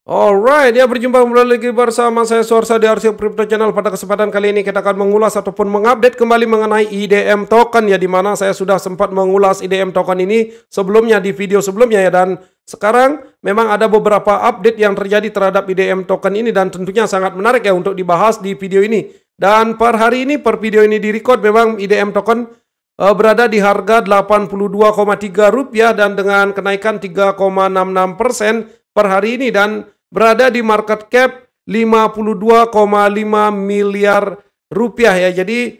Alright, ya berjumpa kembali lagi bersama saya Suarsa di Arsip Crypto Channel. Pada kesempatan kali ini kita akan mengulas ataupun mengupdate kembali mengenai IDM token ya, di mana saya sudah sempat mengulas IDM token ini sebelumnya di video sebelumnya ya, dan sekarang memang ada beberapa update yang terjadi terhadap IDM token ini dan tentunya sangat menarik ya untuk dibahas di video ini. Dan per hari ini, per video ini direcord, memang IDM token berada di harga Rp82,3 dan dengan kenaikan 3,66% per hari ini, dan berada di market cap 52,5 miliar rupiah ya. Jadi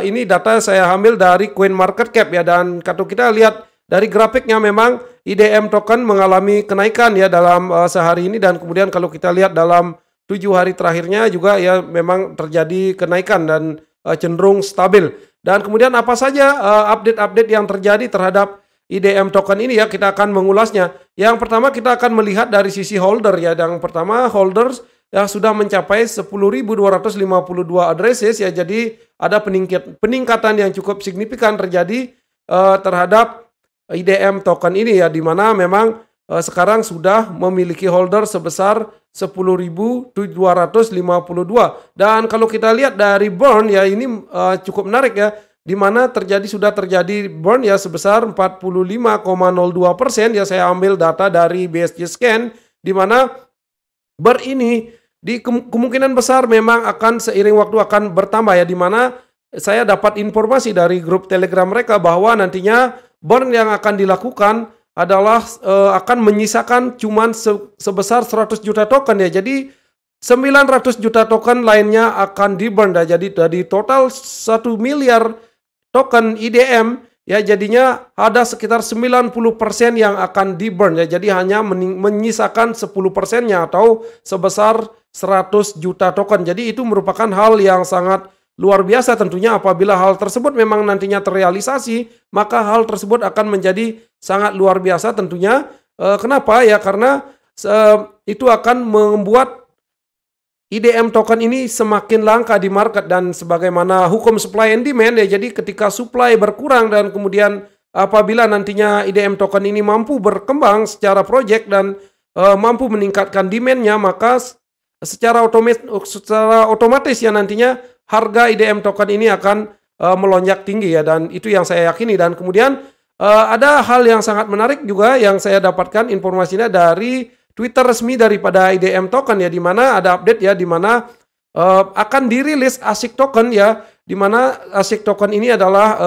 ini data saya ambil dari Coin Market Cap ya, dan kalau kita lihat dari grafiknya memang IDM token mengalami kenaikan ya dalam sehari ini, dan kemudian kalau kita lihat dalam 7 hari terakhirnya juga ya memang terjadi kenaikan dan cenderung stabil. Dan kemudian apa saja update-update yang terjadi terhadap IDM token ini ya, kita akan mengulasnya. Yang pertama kita akan melihat dari sisi holder ya. Yang pertama, holders yang sudah mencapai 10.252 addresses ya. Jadi ada peningkatan yang cukup signifikan terjadi terhadap IDM token ini ya, di mana memang sekarang sudah memiliki holder sebesar 10.252. Dan kalau kita lihat dari burn ya, ini cukup menarik ya, di mana sudah terjadi burn ya sebesar 45,02% ya. Saya ambil data dari BSC Scan, di mana burn ini kemungkinan besar memang akan seiring waktu akan bertambah ya, di mana saya dapat informasi dari grup Telegram mereka bahwa nantinya burn yang akan dilakukan adalah akan menyisakan cuman sebesar 100 juta token ya. Jadi 900 juta token lainnya akan di burn ya. Jadi dari total 1 miliar token IDM ya, jadinya ada sekitar 90% yang akan di burn ya. Jadi hanya menyisakan 10%-nya atau sebesar 100 juta token. Jadi itu merupakan hal yang sangat luar biasa tentunya. Apabila hal tersebut memang nantinya terrealisasi, maka hal tersebut akan menjadi sangat luar biasa tentunya. Kenapa ya? Karena itu akan membuat IDM token ini semakin langka di market, dan sebagaimana hukum supply and demand ya. Jadi ketika supply berkurang dan kemudian apabila nantinya IDM token ini mampu berkembang secara project dan mampu meningkatkan demand-nya, maka secara otomatis ya nantinya harga IDM token ini akan melonjak tinggi ya, dan itu yang saya yakini. Dan kemudian ada hal yang sangat menarik juga yang saya dapatkan informasinya dari Twitter resmi daripada IDM token ya, di mana ada update ya, di mana akan dirilis ASIC token ya, di mana ASIC token ini adalah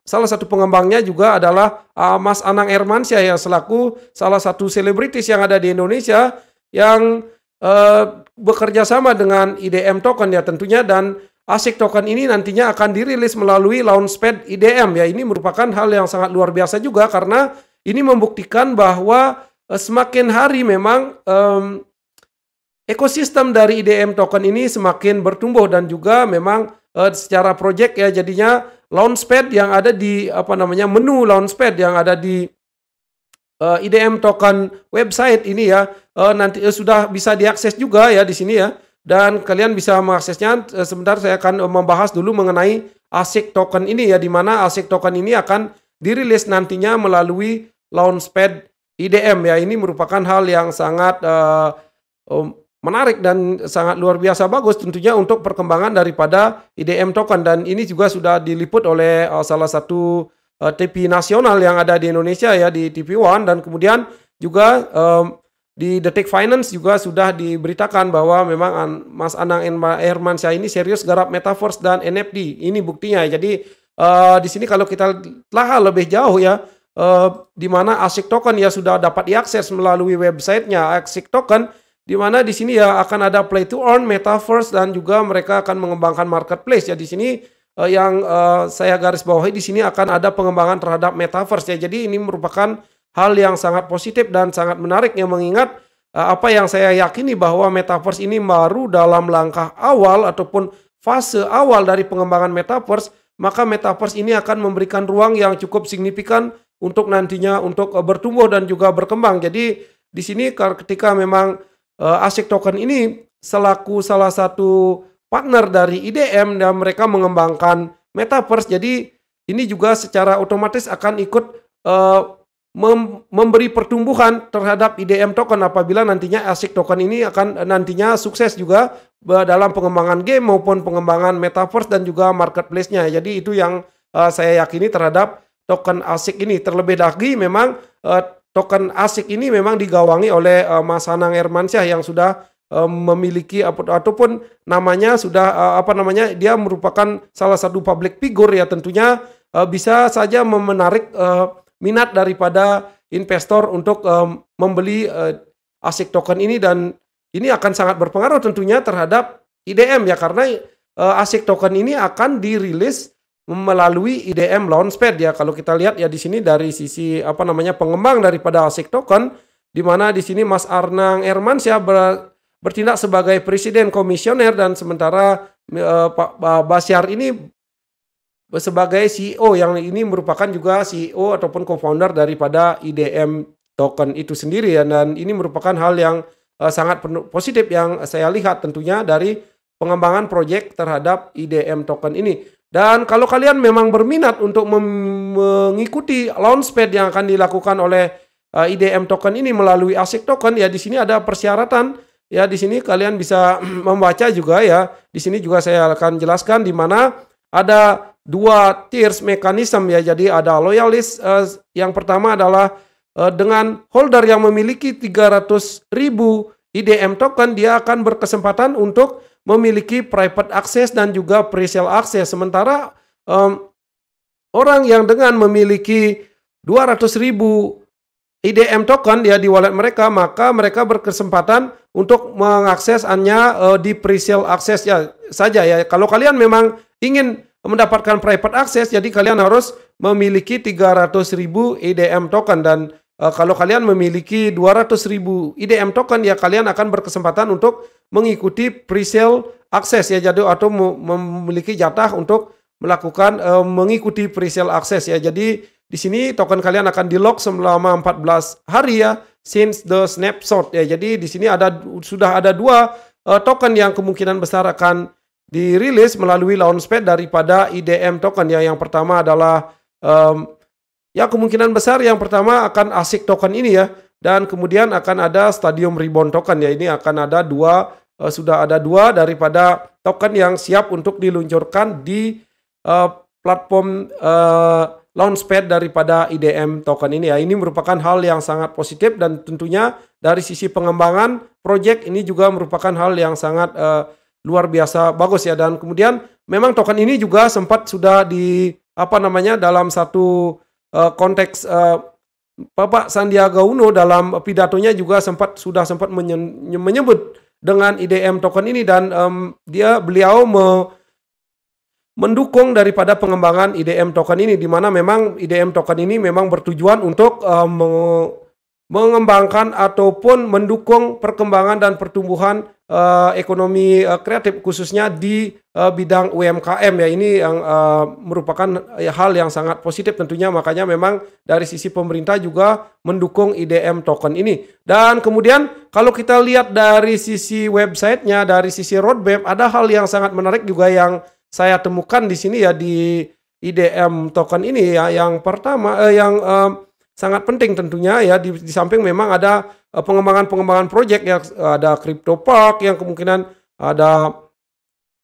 salah satu pengembangnya juga adalah Mas Anang Hermansyah ya, selaku salah satu selebritis yang ada di Indonesia yang bekerja sama dengan IDM token ya tentunya. Dan ASIC token ini nantinya akan dirilis melalui Launchpad IDM ya. Ini merupakan hal yang sangat luar biasa juga, karena ini membuktikan bahwa semakin hari memang ekosistem dari IDM token ini semakin bertumbuh, dan juga memang secara project ya, jadinya Launchpad yang ada di menu Launchpad yang ada di IDM token website ini ya, nanti sudah bisa diakses juga ya di sini ya, dan kalian bisa mengaksesnya. Sebentar saya akan membahas dulu mengenai ASIC token ini ya, di mana ASIC token ini akan dirilis nantinya melalui Launchpad IDM ya. Ini merupakan hal yang sangat menarik dan sangat luar biasa bagus tentunya untuk perkembangan daripada IDM token, dan ini juga sudah diliput oleh salah satu TV nasional yang ada di Indonesia ya, di TV One, dan kemudian juga di Detik Finance juga sudah diberitakan bahwa memang Mas Anang Hermansyah ini serius garap metaverse dan NFT. Ini buktinya. Jadi di sini kalau kita telah lebih jauh ya, di mana ASIC token ya sudah dapat diakses melalui websitenya ASIC token, di mana di sini ya akan ada play to earn, metaverse, dan juga mereka akan mengembangkan marketplace ya. Di sini yang saya garis bawahi di sini akan ada pengembangan terhadap metaverse ya. Jadi ini merupakan hal yang sangat positif dan sangat menarik ya, mengingat apa yang saya yakini bahwa metaverse ini baru dalam langkah awal ataupun fase awal dari pengembangan metaverse, maka metaverse ini akan memberikan ruang yang cukup signifikan untuk nantinya untuk bertumbuh dan juga berkembang. Jadi di sini ketika memang ASIC token ini selaku salah satu partner dari IDM dan mereka mengembangkan metaverse, jadi ini juga secara otomatis akan ikut memberi pertumbuhan terhadap IDM token apabila nantinya ASIC token ini akan nantinya sukses juga dalam pengembangan game maupun pengembangan metaverse dan juga marketplace-nya. Jadi itu yang saya yakini terhadap token ASIC ini. Terlebih lagi memang token ASIC ini memang digawangi oleh Mas Anang Hermansyah yang sudah memiliki ataupun namanya sudah dia merupakan salah satu public figure ya, tentunya bisa saja menarik minat daripada investor untuk membeli ASIC token ini, dan ini akan sangat berpengaruh tentunya terhadap IDM ya, karena ASIC token ini akan dirilis melalui IDM Launchpad ya. Kalau kita lihat ya di sini dari sisi pengembang daripada ASIC token, di mana di sini Mas Anang Hermansyah bertindak sebagai presiden komisioner, dan sementara Pak Basyar ini sebagai CEO, yang ini merupakan juga CEO ataupun co-founder daripada IDM token itu sendiri ya. Dan ini merupakan hal yang sangat positif yang saya lihat tentunya dari pengembangan proyek terhadap IDM token ini. Dan kalau kalian memang berminat untuk mengikuti launchpad yang akan dilakukan oleh IDM token ini melalui ASIC token ya, di sini ada persyaratan ya. Di sini kalian bisa membaca juga ya. Di sini juga saya akan jelaskan di mana ada dua tiers mekanisme ya. Jadi ada loyalis, yang pertama adalah dengan holder yang memiliki 300.000 IDM token, dia akan berkesempatan untuk memiliki private access dan juga pre-sale access. Sementara orang yang dengan memiliki 200.000 IDM token ya di wallet mereka, maka mereka berkesempatan untuk mengakses hanya di pre-sale access ya saja ya. Kalau kalian memang ingin mendapatkan private access, jadi kalian harus memiliki 300.000 IDM token, dan kalau kalian memiliki 200.000 IDM token ya kalian akan berkesempatan untuk mengikuti pre-sale access ya, jadi atau memiliki jatah untuk melakukan mengikuti pre-sale access ya. Jadi di sini token kalian akan di-lock selama 14 hari ya, since the snapshot ya. Jadi di sini sudah ada dua token yang kemungkinan besar akan dirilis melalui launchpad daripada IDM token ya. Yang pertama adalah ya kemungkinan besar yang pertama akan ASIC token ini ya, dan kemudian akan ada Stadium Reborn token ya. Ini akan ada sudah ada dua daripada token yang siap untuk diluncurkan di platform launchpad daripada IDM token ini ya. Ini merupakan hal yang sangat positif, dan tentunya dari sisi pengembangan project ini juga merupakan hal yang sangat luar biasa bagus ya. Dan kemudian memang token ini juga sempat sudah dalam satu konteks Bapak Sandiaga Uno dalam pidatonya juga sudah sempat menyebut dengan IDM token ini, dan beliau mendukung daripada pengembangan IDM token ini, di mana memang IDM token ini memang bertujuan untuk mengembangkan ataupun mendukung perkembangan dan pertumbuhan ekonomi kreatif khususnya di bidang UMKM ya. Ini yang merupakan hal yang sangat positif tentunya, makanya memang dari sisi pemerintah juga mendukung IDM token ini. Dan kemudian kalau kita lihat dari sisi websitenya, dari sisi roadmap, ada hal yang sangat menarik juga yang saya temukan di sini ya di IDM token ini ya. Yang pertama sangat penting tentunya ya, di samping memang ada pengembangan proyek ya, ada Crypto Park yang kemungkinan ada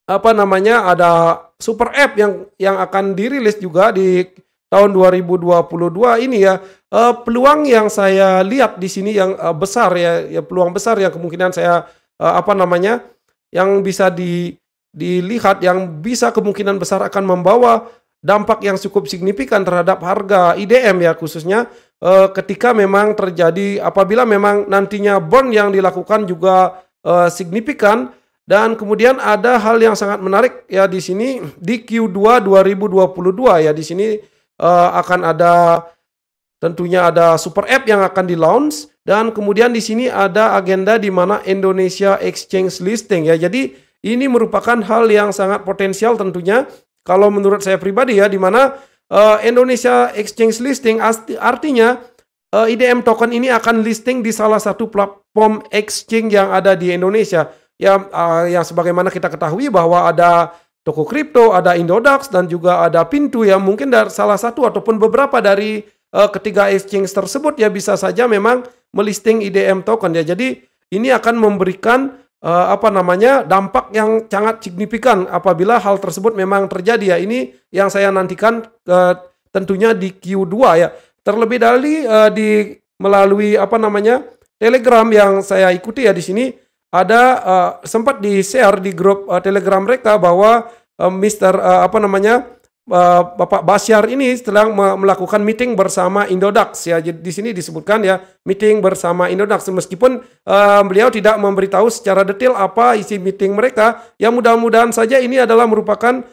ada super app yang akan dirilis juga di tahun 2022 ini ya. Peluang yang saya lihat di sini yang besar ya, peluang besar yang kemungkinan saya yang bisa dilihat yang bisa kemungkinan besar akan membawa dampak yang cukup signifikan terhadap harga IDM ya, khususnya ketika memang terjadi apabila memang nantinya burn yang dilakukan juga signifikan. Dan kemudian ada hal yang sangat menarik ya di sini di Q2 2022 ya. Di sini akan ada tentunya ada super app yang akan di-launch, dan kemudian di sini ada agenda di mana Indonesia Exchange listing ya. Jadi ini merupakan hal yang sangat potensial tentunya kalau menurut saya pribadi ya, di mana Indonesia Exchange listing artinya IDM token ini akan listing di salah satu platform exchange yang ada di Indonesia. Ya, yang sebagaimana kita ketahui bahwa ada toko kripto, ada Indodax, dan juga ada Pintu ya. Mungkin dari salah satu ataupun beberapa dari ketiga exchange tersebut ya bisa saja memang melisting IDM token ya. Jadi ini akan memberikan dampak yang sangat signifikan apabila hal tersebut memang terjadi ya. Ini yang saya nantikan tentunya di Q2 ya. Terlebih di melalui Telegram yang saya ikuti ya, di sini ada sempat di-share di grup Telegram mereka bahwa Bapak Basyar ini sedang melakukan meeting bersama Indodax ya. Jadi di sini disebutkan ya meeting bersama Indodax, meskipun beliau tidak memberitahu secara detail apa isi meeting mereka. Ya mudah-mudahan saja ini adalah merupakan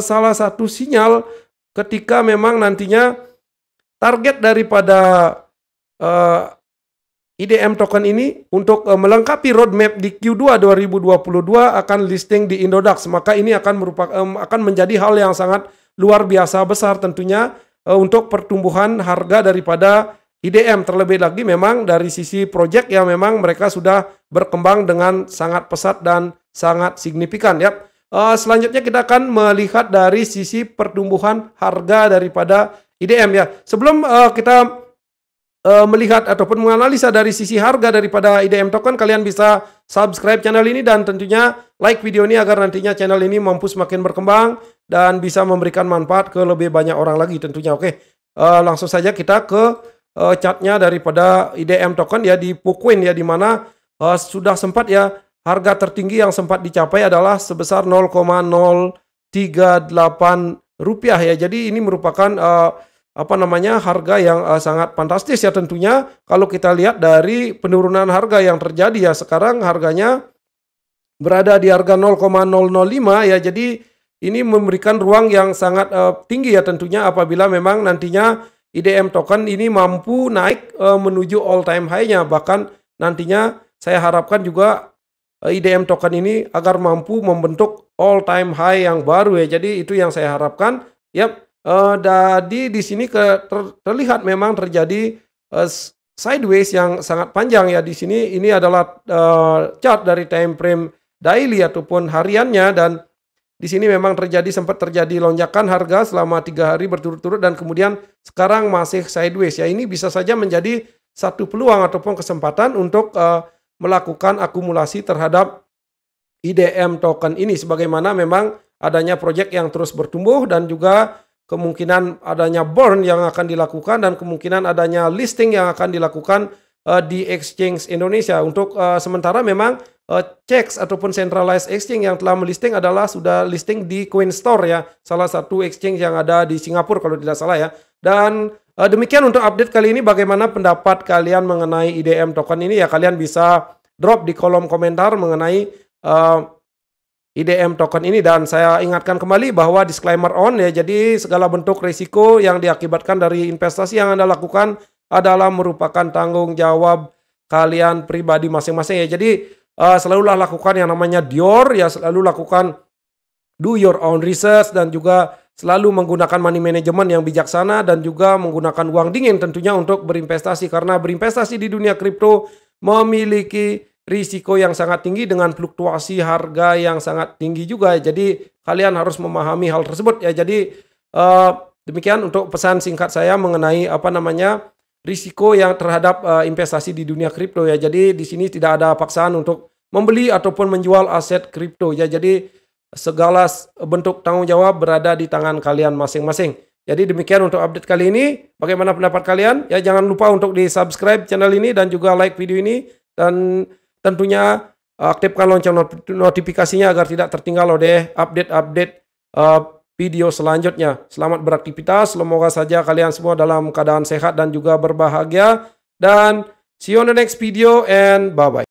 salah satu sinyal ketika memang nantinya target daripada IDM token ini untuk melengkapi roadmap di Q2 2022 akan listing di Indodax. Maka ini akan menjadi hal yang sangat luar biasa besar tentunya untuk pertumbuhan harga daripada IDM. Terlebih lagi memang dari sisi project ya, memang mereka sudah berkembang dengan sangat pesat dan sangat signifikan ya. Selanjutnya kita akan melihat dari sisi pertumbuhan harga daripada IDM ya. Sebelum kita melihat ataupun menganalisa dari sisi harga daripada IDM token, kalian bisa subscribe channel ini dan tentunya like video ini agar nantinya channel ini mampu semakin berkembang dan bisa memberikan manfaat ke lebih banyak orang lagi tentunya. Oke, langsung saja kita ke chartnya daripada IDM token ya di Pucoin ya, di mana sudah sempat ya harga tertinggi yang sempat dicapai adalah sebesar 0,038 rupiah ya. Jadi ini merupakan harga yang sangat fantastis ya tentunya. Kalau kita lihat dari penurunan harga yang terjadi ya, sekarang harganya berada di harga 0,005 ya. Jadi ini memberikan ruang yang sangat tinggi ya tentunya apabila memang nantinya IDM token ini mampu naik menuju all time high-nya. Bahkan nantinya saya harapkan juga IDM token ini agar mampu membentuk all time high yang baru ya. Jadi itu yang saya harapkan. Yap. Jadi di sini terlihat memang terjadi sideways yang sangat panjang ya. Di sini ini adalah chart dari time frame daily ataupun hariannya, dan di sini memang sempat terjadi lonjakan harga selama 3 hari berturut-turut dan kemudian sekarang masih sideways ya. Ini bisa saja menjadi satu peluang ataupun kesempatan untuk melakukan akumulasi terhadap IDM token ini, sebagaimana memang adanya proyek yang terus bertumbuh dan juga kemungkinan adanya burn yang akan dilakukan dan kemungkinan adanya listing yang akan dilakukan di exchange Indonesia. Untuk sementara memang CEX ataupun centralized exchange yang telah melisting adalah sudah listing di Coinstore ya, salah satu exchange yang ada di Singapura kalau tidak salah ya. Dan demikian untuk update kali ini. Bagaimana pendapat kalian mengenai IDM token ini ya, kalian bisa drop di kolom komentar mengenai IDM token ini. Dan saya ingatkan kembali bahwa disclaimer on ya, jadi segala bentuk risiko yang diakibatkan dari investasi yang Anda lakukan adalah merupakan tanggung jawab kalian pribadi masing-masing ya. Jadi selalulah lakukan yang namanya DYOR ya, selalu lakukan do your own research dan juga selalu menggunakan money management yang bijaksana dan juga menggunakan uang dingin tentunya untuk berinvestasi, karena berinvestasi di dunia kripto memiliki risiko yang sangat tinggi dengan fluktuasi harga yang sangat tinggi juga. Jadi kalian harus memahami hal tersebut ya. Jadi demikian untuk pesan singkat saya mengenai risiko yang terhadap investasi di dunia kripto ya. Jadi di sini tidak ada paksaan untuk membeli ataupun menjual aset kripto ya. Jadi segala bentuk tanggung jawab berada di tangan kalian masing-masing. Jadi demikian untuk update kali ini. Bagaimana pendapat kalian? Ya, jangan lupa untuk di-subscribe channel ini dan juga like video ini, dan tentunya aktifkan lonceng notifikasinya agar tidak tertinggal oleh update-update video selanjutnya. Selamat beraktivitas, semoga saja kalian semua dalam keadaan sehat dan juga berbahagia. Dan see you on the next video and bye-bye.